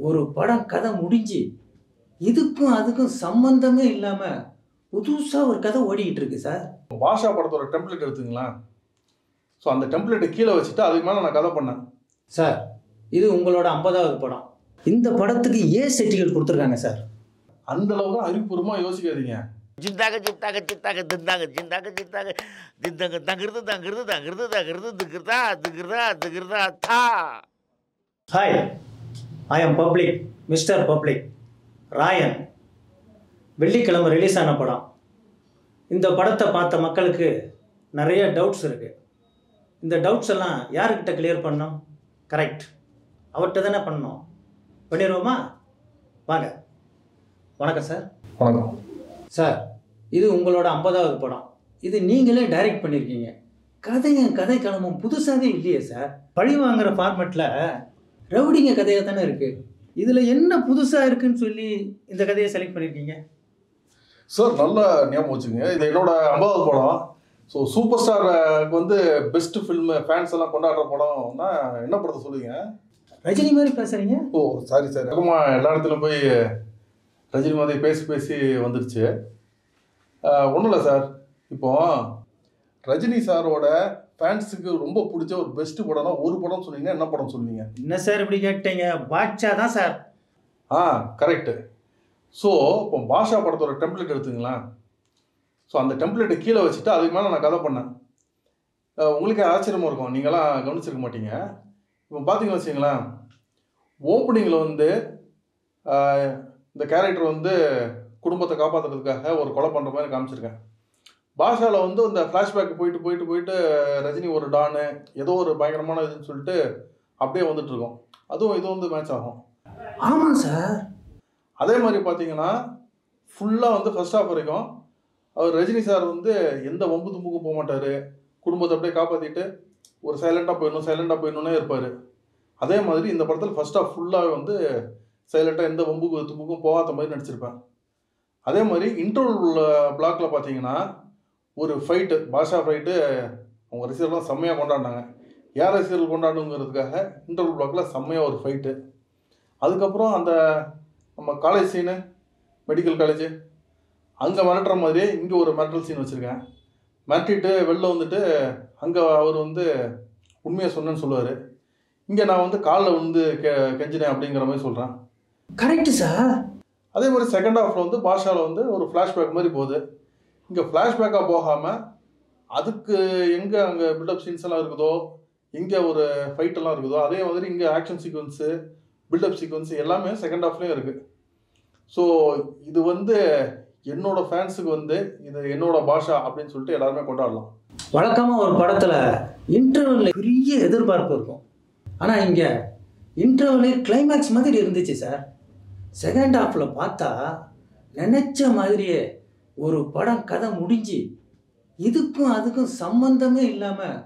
ஒரு படம் கதை முடிஞ்சு இதுக்கும் அதுக்கும் சம்பந்தமே இல்லாமல் புதுசாக ஒரு கதை ஓடிக்கிட்டு இருக்கு சார். பாஷா படத்தோட டெம்ப்ளேட் எடுத்துங்களா. ஸோ அந்த டெம்ப்ளேட்டை கீழே வச்சுட்டு அதுக்கு மேலே நான் கதை பண்ணேன் சார். இது உங்களோட 50வது படம். இந்த படத்துக்கு ஏ சர்டிஃபிகேட் கொடுத்துருக்காங்க சார். அந்த அளவுக்கு அறிவுபூர்வமாக யோசிக்காதீங்க. ஜிந்தாக ஜித்தாக ஜித்தாக திந்தாக ஜிந்தாக ஜித்தாக திந்தங்க தங்கிருது தங்கிருது தங்கிருது தங்கிருது திகிருதா திகிருதா திகிருதா தா. Hi, I am public, mister public Raayan. வெள்ளிக்கிழமை ரிலீஸ் ஆன படம். இந்த படத்தை பார்த்த மக்களுக்கு நிறைய டவுட்ஸ் இருக்குது. இந்த டவுட்ஸ் எல்லாம் யாருக்கிட்ட கிளியர் பண்ணோம்? கரெக்ட், அவர்கிட்ட தானே பண்ணோம். பண்ணிடுவோமா? வாங்க. வணக்கம் சார். வணக்கம் சார். இது உங்களோட 50வது படம். இது நீங்களே டைரக்ட் பண்ணியிருக்கீங்க. கதை கிளம்பும் புதுசாகவே இல்லையே சார். பழி வாங்குற ஃபார்மெட்டில் ரவுடிங்க கதையாக தானே இருக்குது. இதில் என்ன புதுசாக இருக்குன்னு சொல்லி இந்த கதையை செலக்ட் பண்ணியிருக்கீங்க சார்? நல்ல ஞாபகம் வச்சுங்க. இது என்னோட 50வது படம். ஸோ சூப்பர் ஸ்டாருக்கு வந்து பெஸ்ட் ஃபில்மு ஃபேன்ஸ் எல்லாம் கொண்டாடுற படம்னா என்ன படத்தை சொல்லுவீங்க? ரஜினி மாதிரி பேசுகிறீங்க. ஓ சாரி சார். எல்லா இடத்துலையும் போய் ரஜினி மாதிரி பேசி வந்துடுச்சு. ஒன்றும் இல்லை சார். இப்போ ரஜினி சாரோட ஃபேன்ஸுக்கு ரொம்ப பிடிச்ச ஒரு பெஸ்ட்டு படம்னா ஒரு படம் சொன்னீங்கன்னா என்ன படம் சொல்லுவீங்க? என்ன சார் இப்படி கேட்டீங்க? பாட்ஷா தான் சார். கரெக்டு. ஸோ இப்போ பாஷா படத்தோட டெம்ப்ளேட் எடுத்துங்களா. ஸோ அந்த டெம்ப்ளேட்டை கீழே வச்சுட்டு அதுக்கு மேலே நான் கதை பண்ணேன். உங்களுக்கே ஆச்சரியமாக இருக்கும், நீங்களாம் கவனிச்சிருக்க மாட்டீங்க. இப்போ பார்த்தீங்கன்னு வச்சிங்களேன், ஓப்பனிங்கில் வந்து இந்த கேரக்டர் வந்து குடும்பத்தை காப்பாற்றுறதுக்காக ஒரு கொலை பண்ணுற மாதிரி காமிச்சிருக்கேன். பாஷாவில் வந்து இந்த ஃப்ளாஷ்பேக் போயிட்டு ரஜினி ஒரு டானு ஏதோ ஒரு பயங்கரமான இதுன்னு சொல்லிட்டு அப்படியே வந்துட்டுருக்கோம். அதுவும் இது வந்து மேட்ச் ஆகும். ஆமாம் சார். அதே மாதிரி பார்த்தீங்கன்னா ஃபுல்லாக வந்து ஃபர்ஸ்ட் ஹாஃப் வரைக்கும் அவர் ரஜினி சார் வந்து எந்த வம்பு தும்புக்கும் போக மாட்டார். குடும்பத்தை அப்படியே காப்பாற்றிட்டு ஒரு சைலண்ட்டாக போயிடணுன்னே இருப்பார். அதே மாதிரி இந்த படத்தில் ஃபர்ஸ்ட் ஹாஃப் ஃபுல்லாக வந்து சைலண்ட்டாக எந்த வம்புக்கு தும்புக்கும் போகாத மாதிரி நடிச்சிருப்பேன். அதே மாதிரி இன்டர்வல் பிளாக்கில் பார்த்தீங்கன்னா ஒரு ஃபைட்டு, பாஷா ஃபைட்டு அவங்க ரசிகர்லாம் செம்மையாக கொண்டாடினாங்க. யார் ரசிகர்கள் கொண்டாடுங்கிறதுக்காக இன்டர்வல் பிளாக்கில் செம்மையாக ஒரு ஃபைட்டு. அதுக்கப்புறம் அந்த நம்ம காலேஜ் சீனு, மெடிக்கல் காலேஜு, அங்கே மிரட்டுற மாதிரியே இங்கே ஒரு மிரட்டல் சீன் வச்சுருக்கேன். மிரட்டிட்டு வெளில வந்துட்டு அங்கே அவர் வந்து உண்மையை சொன்னேன்னு சொல்லுவார். இங்கே நான் வந்து காலில் வந்து கெஞ்சினேன் அப்படிங்கிற மாதிரி சொல்கிறேன். Correct sir. அதே மாதிரி செகண்ட் ஹாஃபில் வந்து பாஷாவில் வந்து ஒரு ஃப்ளாஷ்பேக் மாதிரி போகுது. இங்கே ஃப்ளாஷ்பேக்காக போகாமல் அதுக்கு எங்கே அங்கே பில்டப் சீன்ஸ் எல்லாம் இருக்குதோ, எங்கே ஒரு ஃபைட்டெல்லாம் இருக்குதோ, அதே மாதிரி இங்கே ஆக்ஷன் சீக்வன்ஸு, பில்டப் சீக்வன்ஸு எல்லாமே செகண்ட் ஹாஃப்லேயும் இருக்குது. ஸோ இது வந்து என்னோடய ஃபேன்ஸுக்கு வந்து இது என்னோட பாஷா அப்படின்னு சொல்லிட்டு எல்லாருமே கொண்டாடலாம். வழக்கமாக ஒரு படத்தில் இன்டர்வலில் பெரிய எதிர்பார்ப்பு இருக்கும். ஆனால் இங்கே இன்டர்வலே கிளைமேக்ஸ் மாதிரி இருந்துச்சு சார். செகண்ட் ஹாஃபில் பார்த்தா நினச்ச மாதிரியே ஒரு படம் கதை முடிஞ்சு இதுக்கும் அதுக்கும் சம்பந்தமே இல்லாமல்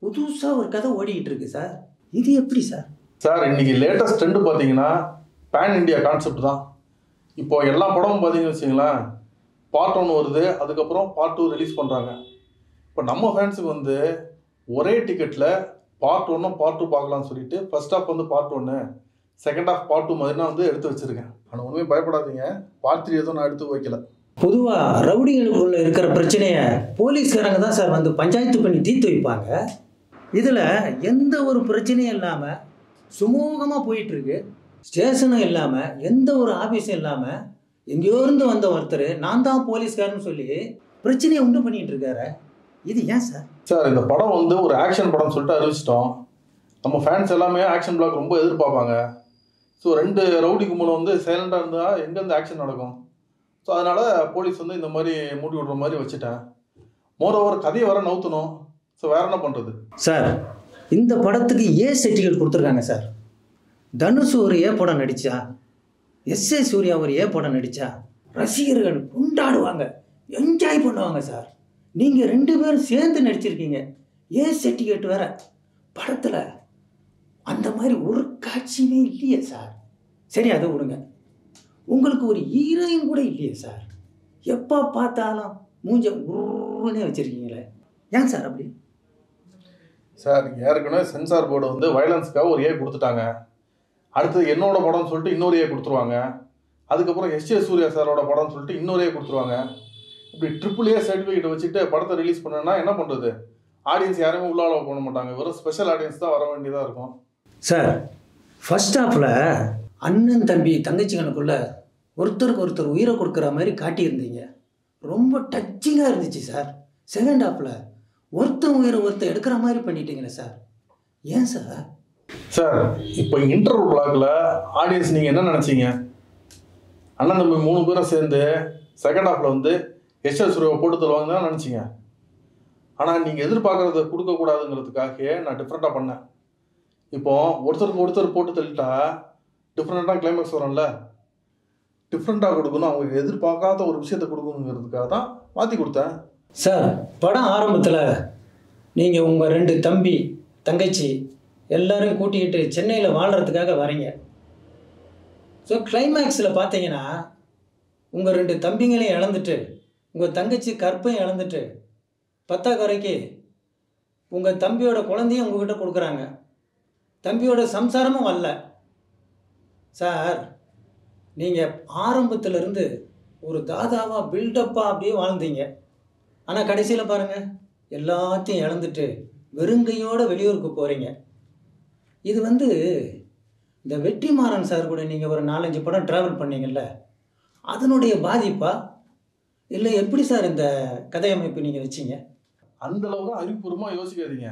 புதுசாக ஒரு கதை ஓடிக்கிட்டு இருக்கு சார். இது எப்படி சார்? சார் இன்றைக்கி லேட்டஸ்ட் ட்ரெண்டு பார்த்தீங்கன்னா பேன் இண்டியா கான்செப்ட் தான். இப்போ எல்லா படமும் பார்த்தீங்கன்னு வச்சிங்களேன், பார்ட் 1 வருது, அதுக்கப்புறம் பார்ட் 2 ரிலீஸ் பண்ணுறாங்க. இப்போ நம்ம ஃபேன்ஸுக்கு வந்து ஒரே டிக்கெட்டில் பார்ட் 1 பார்ட் 2 பார்க்கலாம்னு சொல்லிட்டு ஃபர்ஸ்ட் ஹாஃப் வந்து பார்ட் 1, செகண்ட் ஹாஃப் பார்ட் 2 மாதிரி நான் வந்து எடுத்து வச்சுருக்கேன். ஆனால் உண்மையை பயப்படாதீங்க, பார்ட் 3 எதுவும் நான் எடுத்து வைக்கல. பொதுவாக ரவுடிகளுக்குள்ள இருக்கிற பிரச்சனையை போலீஸ்காரங்க தான் சார் வந்து பஞ்சாயத்து பண்ணி தீர்த்து வைப்பாங்க. இதில் எந்த ஒரு பிரச்சனையும் இல்லாமல் சுமூகமாக போயிட்டுருக்கு. ஸ்டேஷனும் இல்லாமல் எந்த ஒரு ஆஃபீஸும் இல்லாமல் எங்கேயோருந்து வந்த ஒருத்தர் நான் தான் போலீஸ்காரன்னு சொல்லி பிரச்சனையை உண்டு பண்ணிகிட்டு இருக்காரு. இது ஏன் சார்? சார் இந்த படம் வந்து ஒரு ஆக்ஷன் படம்னு சொல்லிட்டு அறிவிச்சிட்டோம். நம்ம ஃபேன்ஸ் எல்லாமே ஆக்ஷன் பிளாக் ரொம்ப எதிர்பார்ப்பாங்க. ஸோ 2 ரவுடி கும்பலும் வந்து சைலண்டாக இருந்தால் எங்கேருந்து ஆக்ஷன் நடக்கும்? ஸோ அதனால் போலீஸ் வந்து இந்த மாதிரி மூடி விடுற மாதிரி வச்சுட்டேன். மோரோவர் கதையை வர நவுத்தணும். ஸோ வேறு என்ன பண்ணுறது சார்? இந்த படத்துக்கு ஏ சர்டிஃபிகேட் கொடுத்துருக்காங்க சார். தனுஷ் ஒரு ஏ படம் நடித்தா, எஸ்ஏ சூர்யா ஒரு ஏ படம் நடித்தா ரசிகர்கள் கொண்டாடுவாங்க, என்ஜாய் பண்ணுவாங்க சார். நீங்கள் 2 பேரும் சேர்ந்து நடிச்சிருக்கீங்க. ஏ சர்டிஃபிகேட் வேற. படத்தில் அந்த மாதிரி ஒரு காட்சியுமே இல்லையே சார். சரி, அதை விடுங்க. உங்களுக்கு ஒரு ஹீரோயின் கூட இல்லையே சார். எப்போ பார்த்தாலும் மூஞ்ச உருன்னே வச்சுருக்கீங்களே, ஏன் சார் அப்படி? சார் ஏற்கனவே சென்சார் போர்டு வந்து வயலன்ஸுக்காக ஒரு ஏ கொடுத்துட்டாங்க. அடுத்தது என்னோட படம்னு சொல்லிட்டு இன்னொரு கொடுத்துருவாங்க. அதுக்கப்புறம் எஸ்.ஏ. சூர்யா சாரோட படம்னு சொல்லிட்டு இன்னொரு கொடுத்துருவாங்க. இப்படி AAA சர்டிஃபிகேட் வச்சுட்டு படத்தை ரிலீஸ் பண்ணனா என்ன பண்ணுறது? ஆடியன்ஸ் யாருமே உள்ள அலோவ் பண்ண மாட்டாங்க. வெறும் ஸ்பெஷல் ஆடியன்ஸ் தான் வர வேண்டியதாக இருக்கும். சார், ஃபர்ஸ்ட் ஹாஃபில் அண்ணன் தம்பி தங்கச்சிங்களுக்குள்ள ஒருத்தருக்கு ஒருத்தர் உயிரை கொடுக்குற மாதிரி காட்டியிருந்தீங்க. ரொம்ப டச்சிங்காக இருந்துச்சு சார். செகண்ட் ஹாஃபில் ஒருத்தன் உயிரை ஒருத்தர் எடுக்கிற மாதிரி பண்ணிட்டீங்களே சார், ஏன் சார்? சார், இப்போ இன்டர்வல் பிளாக்ல ஆடியன்ஸ் நீங்கள் என்ன நினச்சிங்க? அண்ணன் தம்பி 3 பேரும் சேர்ந்து செகண்ட் ஹாஃபில் வந்து எஸ்.ஏ. சூர்யாவை போட்டு தருவாங்க தான் நினச்சிங்க. ஆனால் நீங்கள் எதிர்பார்க்குறத கொடுக்கக்கூடாதுங்கிறதுக்காக நான் டிஃப்ரெண்ட்டாக பண்ணேன். இப்போ ஒருத்தருக்கு ஒருத்தர் போட்டு தள்ளிட்டா டிஃப்ரெண்ட்டாக கிளைமேக்ஸ் வரும்ல, டிஃப்ரெண்ட்டாக கொடுக்கணும், அவங்க எதிர்பார்க்காத ஒரு விஷயத்தை கொடுக்கணுங்கிறதுக்காக தான் மாற்றி கொடுத்தேன். சார், படம் ஆரம்பத்தில் நீங்கள் உங்கள் 2 தம்பி தங்கச்சி எல்லோரும் கூட்டிக்கிட்டு சென்னையில் வாழ்கிறதுக்காக வரீங்க. ஸோ கிளைமேக்ஸில் பார்த்தீங்கன்னா உங்கள் 2 தம்பிங்களையும் இழந்துட்டு, உங்கள் தங்கச்சி கற்பையும் இழந்துட்டு, பத்தாக்குறைக்கு உங்கள் தம்பியோட குழந்தையும் உங்ககிட்ட கொடுக்குறாங்க. தம்பியோட சம்சாரமும் வரல. சார், நீங்கள் ஆரம்பத்திலேருந்து ஒரு தாதாவாக பில்டப்பாக அப்படியே வாழ்ந்தீங்க. ஆனால் கடைசியில் பாருங்கள், எல்லாத்தையும் இழந்துட்டு வெறுங்கையோடு வெளியூருக்கு போகிறீங்க. இது வந்து இந்த வெற்றிமாறன் சார் கூட நீங்கள் ஒரு 4-5 படம் ட்ராவல் பண்ணீங்கல்ல, அதனுடைய பாதிப்பா இல்லை எப்படி சார் இந்த கதையமைப்பு நீங்கள் வச்சிங்க? அந்தளவு தான் அறிவுபூர்வமாக யோசிக்காதீங்க.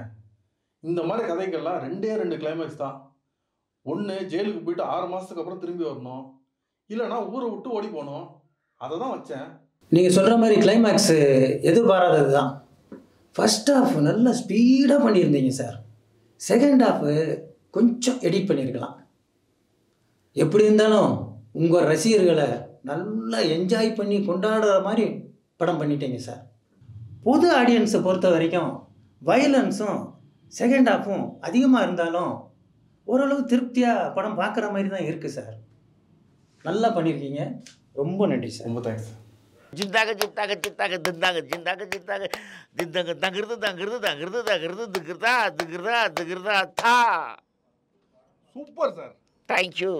இந்த மாதிரி கதைகள்லாம் 2 கிளைமேக்ஸ் தான். ஒன்று ஜெயிலுக்கு போயிட்டு 6 மாதத்துக்கு அப்புறம் திரும்பி வரணும், இல்லைனா ஊரை விட்டு ஓடி போகணும். அதை தான் வச்சேன். நீங்கள் சொல்கிற மாதிரி கிளைமேக்ஸு எதிர்பாராதது தான். ஃபர்ஸ்ட் ஹாஃப் நல்லா ஸ்பீடாக பண்ணியிருந்தீங்க சார். செகண்ட் ஹாஃபு கொஞ்சம் எடிட் பண்ணியிருக்கலாம். எப்படி இருந்தாலும் உங்கள் ரசிகர்களை நல்லா என்ஜாய் பண்ணி கொண்டாடுற மாதிரி படம் பண்ணிட்டீங்க சார். பொது ஆடியன்ஸை பொறுத்த வரைக்கும் வயலன்ஸும் செகண்ட் ஹாஃபும் அதிகமாக இருந்தாலும் ஓரளவு திருப்தியாக படம் பார்க்குற மாதிரி தான் இருக்குது சார். நல்லா பண்ணியிருக்கீங்க. ரொம்ப நன்றி சார். ரொம்ப தேங்க்ஸ். ஜிந்தாக ஜிந்தாக ஜிந்தாக திந்தாக ஜிந்தாக ஜிந்தாக திந்தாக தங்கிறது தங்கிறது தங்கிறது தங்கிறது திக்கிறதா திக்கிறதா திக்கிறதா தா. Super sir. தேங்க்யூ.